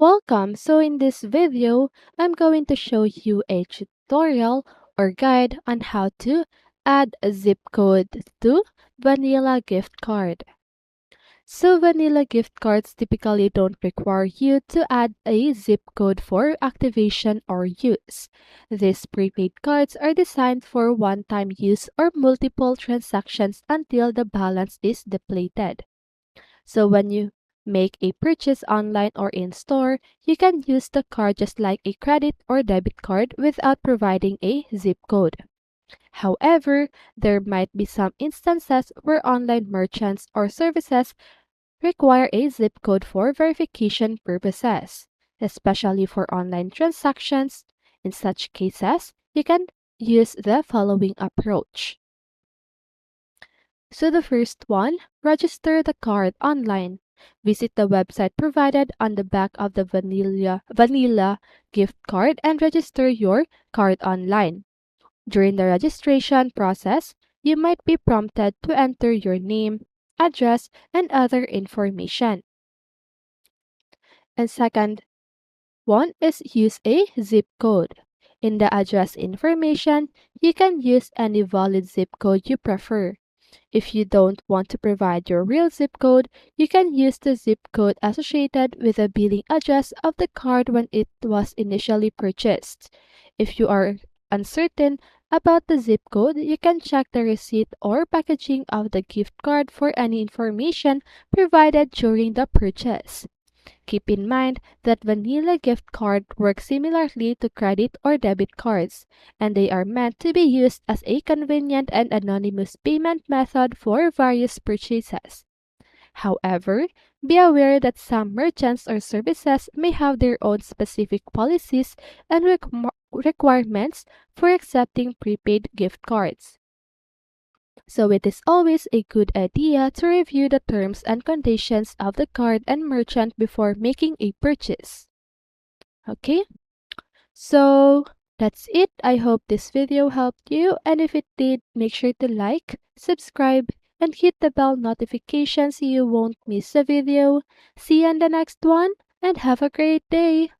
Welcome! So in this video, I'm going to show you a tutorial or guide on how to add a zip code to vanilla gift card. So vanilla gift cards typically don't require you to add a zip code for activation or use. These prepaid cards are designed for one-time use or multiple transactions until the balance is depleted. So when you make a purchase online or in store, you can use the card just like a credit or debit card without providing a zip code. However, there might be some instances where online merchants or services require a zip code for verification purposes, especially for online transactions. In such cases, you can use the following approach. So the first one, register the card online. Visit the website provided on the back of the vanilla gift card and register your card online. During the registration process, you might be prompted to enter your name, address, and other information. And second one is use a zip code. In the address information, you can use any valid zip code you prefer. If you don't want to provide your real zip code, you can use the zip code associated with the billing address of the card when it was initially purchased. If you are uncertain about the zip code, you can check the receipt or packaging of the gift card for any information provided during the purchase. Keep in mind that vanilla gift card works similarly to credit or debit cards, and they are meant to be used as a convenient and anonymous payment method for various purchases. However, be aware that some merchants or services may have their own specific policies and requirements for accepting prepaid gift cards. So it is always a good idea to review the terms and conditions of the card and merchant before making a purchase. Okay? So that's it. I hope this video helped you, and if it did, make sure to like, subscribe, and hit the bell notification so you won't miss a video. See you in the next one, and have a great day!